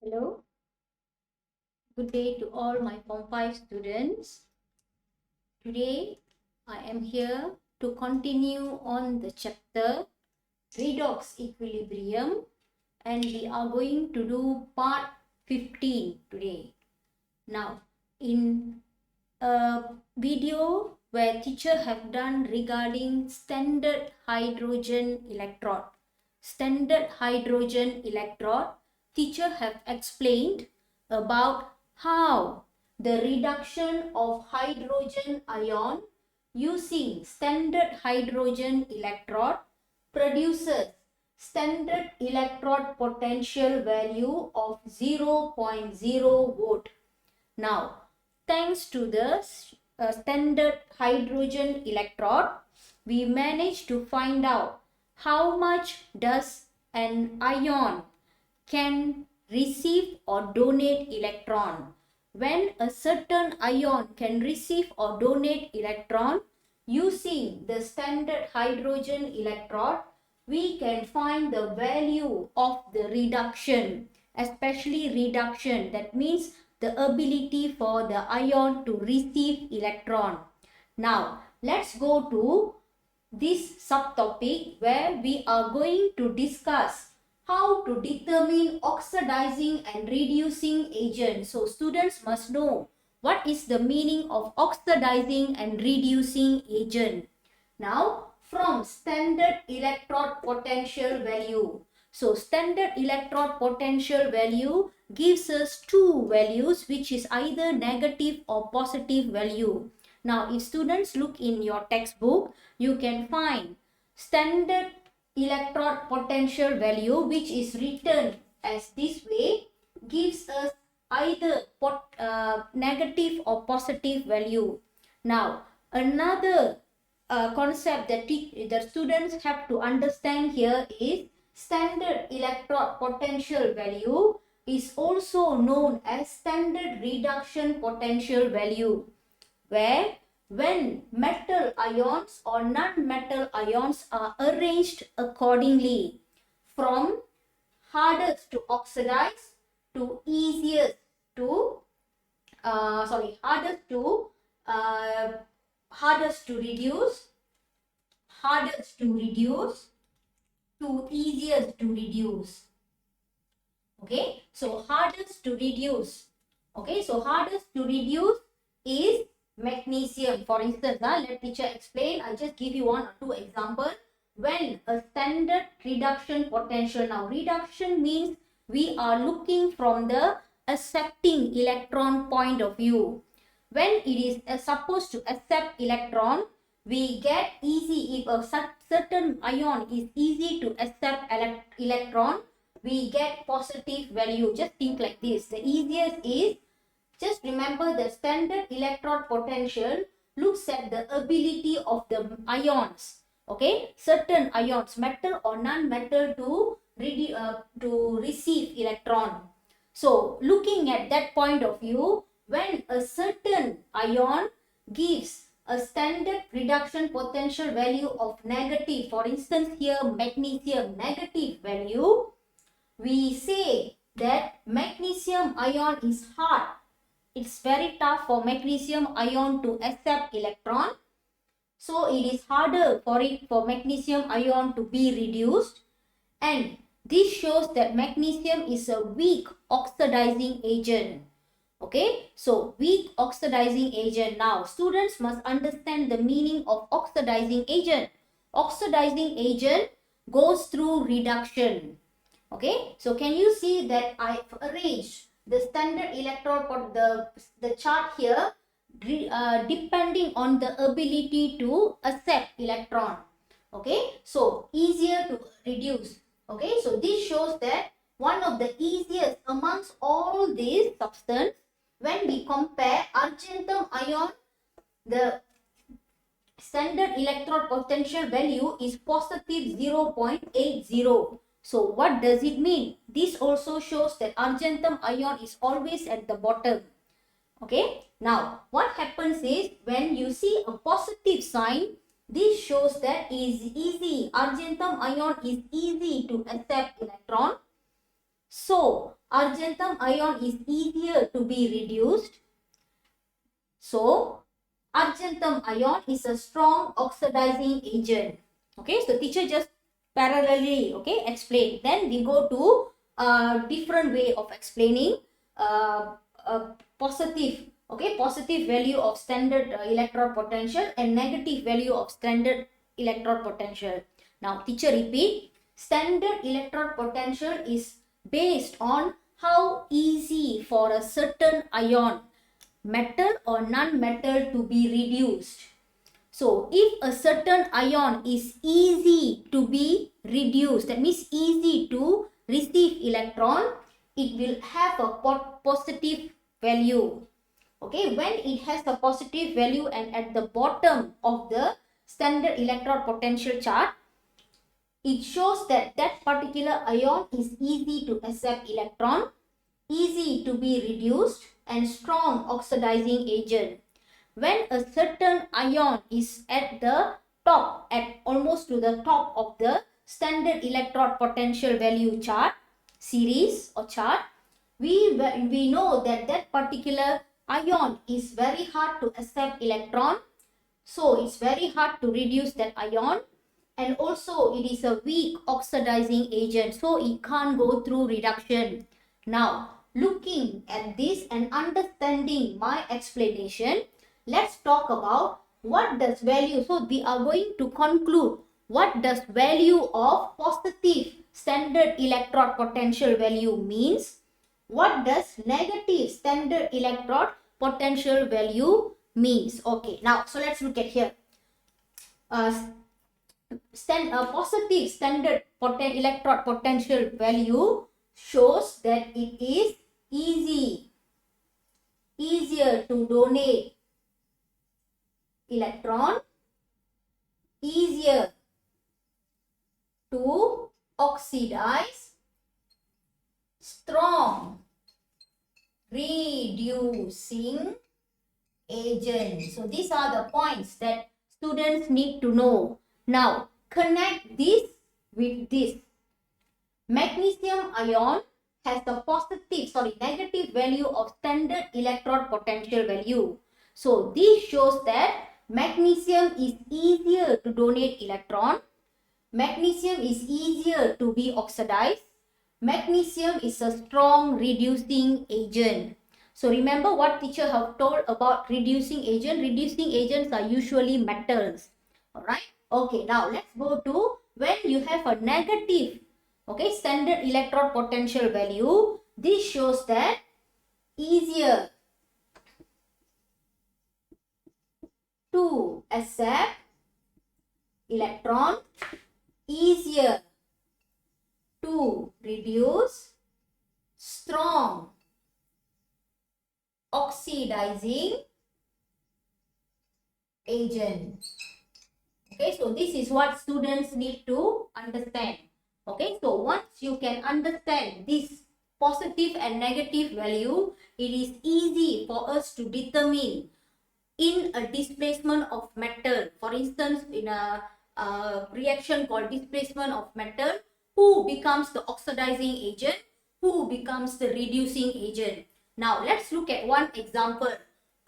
Hello, good day to all my Form 5 students. Today I am here to continue on the chapter Redox Equilibrium, and we are going to do part 15 today. Now, in a video where teacher have done regarding standard hydrogen electrode, teacher have explained about how the reduction of hydrogen ion using standard hydrogen electrode produces standard electrode potential value of 0.0 volt. Now, thanks to the standard hydrogen electrode, we managed to find out how much does an ion can receive or donate electron. When a certain ion can receive or donate electron using the standard hydrogen electrode, we can find the value of the reduction, especially reduction. That means the ability for the ion to receive electron. Now, let's go to this subtopic where we are going to discuss how to determine oxidizing and reducing agent. So students must know what is the meaning of oxidizing and reducing agent. Now, from standard electrode potential value. So standard electrode potential value gives us two values, which is either negative or positive value. Now, if students look in your textbook, you can find standard electrode potential value, which is written as this way, gives us either negative or positive value. Now, another concept that the students have to understand here is standard electrode potential value is also known as standard reduction potential value, where when metal ions or non-metal ions are arranged accordingly from hardest to oxidize to easiest to hardest to reduce to easiest to reduce. Okay, so hardest to reduce. Okay, so hardest to reduce is magnesium. For instance, let teacher explain. I'll just give you one or two examples. When a standard reduction potential, now reduction means we are looking from the accepting electron point of view. When it is supposed to accept electron, we get easy. If a certain ion is easy to accept electron, we get positive value. Just think like this. The easiest is, just remember the standard electrode potential looks at the ability of the ions. Okay, certain ions, metal or non-metal, to receive electron. So looking at that point of view, when a certain ion gives a standard reduction potential value of negative, for instance here magnesium, negative value, we say that magnesium ion is hard. It's very tough for magnesium ion to accept electron. So it is harder for magnesium ion to be reduced, and this shows that magnesium is a weak oxidizing agent. Okay, so weak oxidizing agent. Now students must understand the meaning of oxidizing agent. Oxidizing agent goes through reduction. Okay, so can you see that I've arranged the standard electrode for the chart here depending on the ability to accept electron. Okay, so easier to reduce. Okay, so this shows that one of the easiest amongst all these substances, when we compare argentum ion, the standard electrode potential value is positive 0.80. So what does it mean? This also shows that argentum ion is always at the bottom. Okay, now what happens is, when you see a positive sign, this shows that it is easy. Argentum ion is easy to accept electron. So argentum ion is easier to be reduced. So argentum ion is a strong oxidizing agent. Okay, so teacher just parallelly, okay, explain. Then we go to a different way of explaining a positive, okay, positive value of standard electrode potential and negative value of standard electrode potential. Now teacher repeat, standard electrode potential is based on how easy for a certain ion, metal or non-metal, to be reduced. So if a certain ion is easy to be reduced, that means easy to receive electron, it will have a positive value. Okay, when it has a positive value and at the bottom of the standard electrode potential chart, it shows that that particular ion is easy to accept electron, easy to be reduced, and strong oxidizing agent. When a certain ion is at the top, at almost to the top of the standard electrode potential value chart, series or chart, we know that that particular ion is very hard to accept electron. So it's very hard to reduce that ion, and also it is a weak oxidizing agent, so it can't go through reduction. Now looking at this and understanding my explanation, let's talk about what does value. So we are going to conclude what does value of positive standard electrode potential value means, what does negative standard electrode potential value means. Okay, now so let's look at here. A positive standard electrode potential value shows that it is easier to donate electron, easier to oxidize, strong reducing agent. So these are the points that students need to know. Now connect this with this. Magnesium ion has the negative value of standard electrode potential value. So this shows that magnesium is easier to donate electron. Magnesium is easier to be oxidized. Magnesium is a strong reducing agent. So remember what teacher have told about reducing agent. Reducing agents are usually metals. Alright. Okay, now let's go to when you have a negative, okay, standard electrode potential value. This shows that easier to accept electron, easier to reduce, strong oxidizing agent. Okay, so this is what students need to understand. Okay, so once you can understand this positive and negative value, it is easy for us to determine in a displacement of metal. For instance, in a reaction called displacement of metal, who becomes the oxidizing agent, who becomes the reducing agent. Now let's look at one example.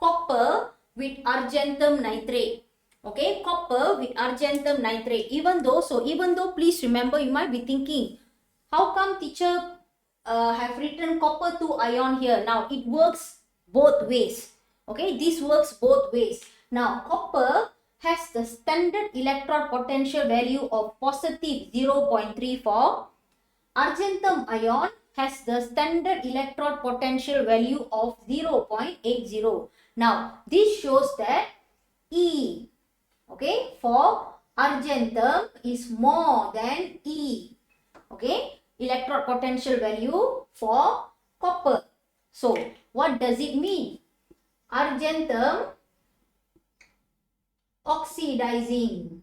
Copper with argentum nitrate. Okay, copper with argentum nitrate. Even though, please remember, you might be thinking, how come teacher have written copper 2 ion here? Now it works both ways. Okay, this works both ways. Now copper has the standard electrode potential value of positive 0.34. Argentum ion has the standard electrode potential value of 0.80. Now this shows that E, okay, for argentum is more than E, okay, electrode potential value for copper. So what does it mean? Argentum oxidizing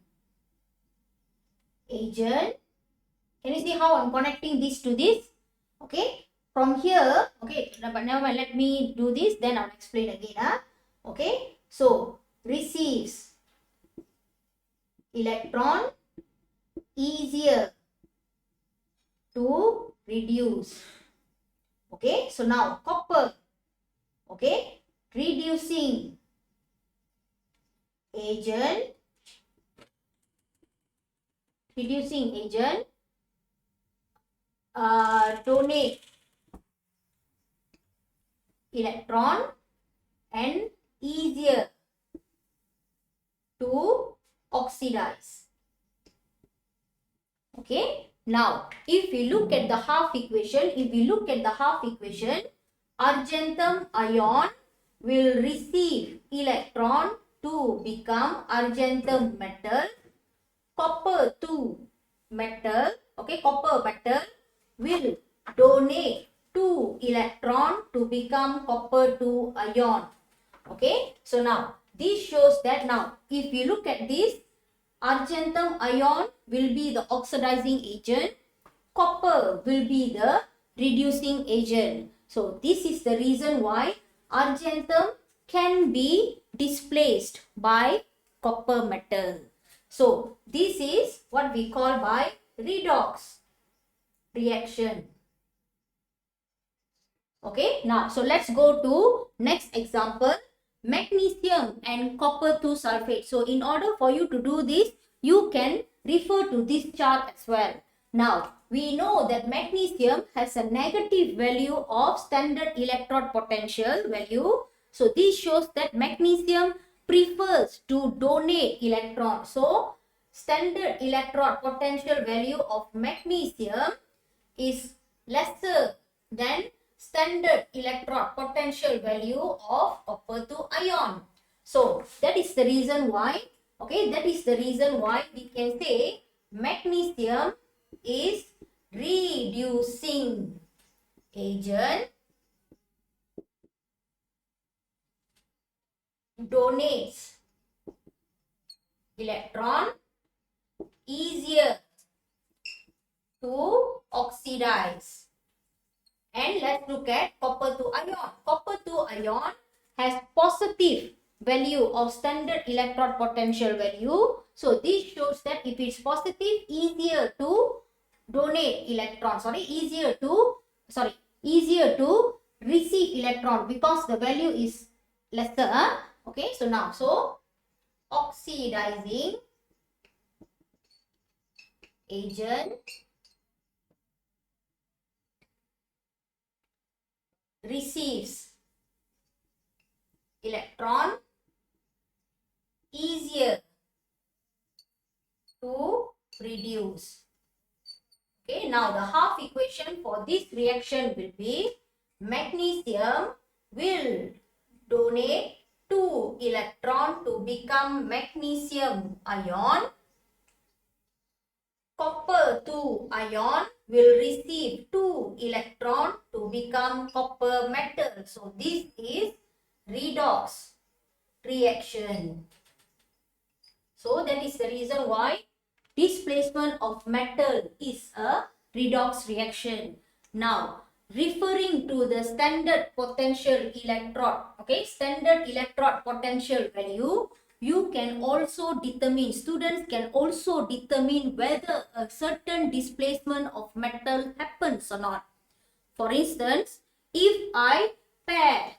agent. Can you see how I'm connecting this to this? Okay, from here, okay, but now let me do this, then I'll explain again. Okay, so receives electron, easier to reduce. Okay, so now copper, okay, reducing agent, donate electron and easier to oxidize. Okay, now if we look at the half equation, argentum ion will receive electron to become argentum metal, copper to metal, okay, copper metal will donate 2 electron to become copper 2 ion. Okay, so now this shows that now if you look at this, argentum ion will be the oxidizing agent, copper will be the reducing agent. So this is the reason why argentum can be displaced by copper metal. So this is what we call by redox reaction. Okay, now so let's go to next example, magnesium and copper 2 sulfate. So in order for you to do this, you can refer to this chart as well. Now we know that magnesium has a negative value of standard electrode potential value. So this shows that magnesium prefers to donate electrons. So standard electrode potential value of magnesium is lesser than standard electrode potential value of copper 2 ion. So that is the reason why, okay, we can say magnesium is reducing agent, donates electron, easier to oxidize. And let's look at copper 2 ion. Copper 2 ion has positive value of standard electrode potential value. So this shows that if it's positive, easier to donate electrons, easier to receive electron because the value is lesser. Okay, so now, so oxidizing agent receives electron, easier to reduce. Okay, now the half equation for this reaction will be magnesium will donate 2 electron to become magnesium ion, copper 2 ion will receive 2 electron to become copper metal. So this is redox reaction. So that is the reason why displacement of metal is a redox reaction. Now referring to the standard potential electrode, okay, standard electrode potential value, you can also determine, students can also determine whether a certain displacement of metal happens or not. For instance, if I pair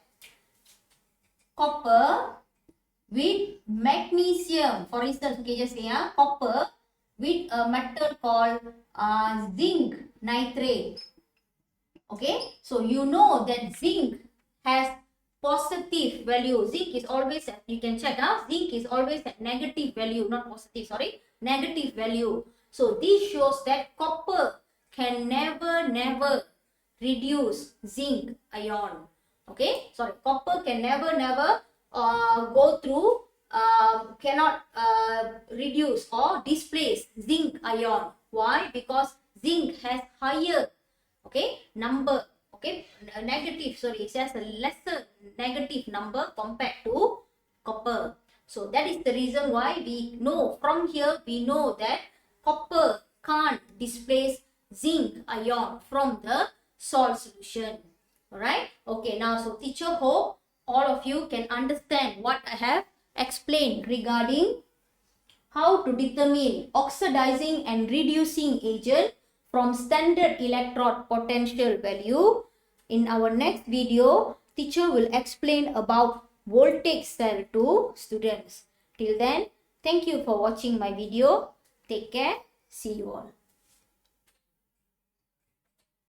copper with magnesium, for instance, okay, just say copper with a metal called zinc nitrate. Okay, so you know that zinc has positive value. Zinc is always, you can check out, zinc is always at negative value, not positive, negative value. So this shows that copper can never reduce zinc ion. Okay, copper can never go through, cannot reduce or displace zinc ion. Why? Because zinc has higher, okay, number, okay, negative, it has a lesser negative number compared to copper. So that is the reason why we know, from here we know that copper can't displace zinc ion from the salt solution. Alright, okay, now so teacher hope all of you can understand what I have explained regarding how to determine oxidizing and reducing agent from standard electrode potential value In our next video, teacher will explain about voltage cell to students. Till then, thank you for watching my video. Take care. See you all.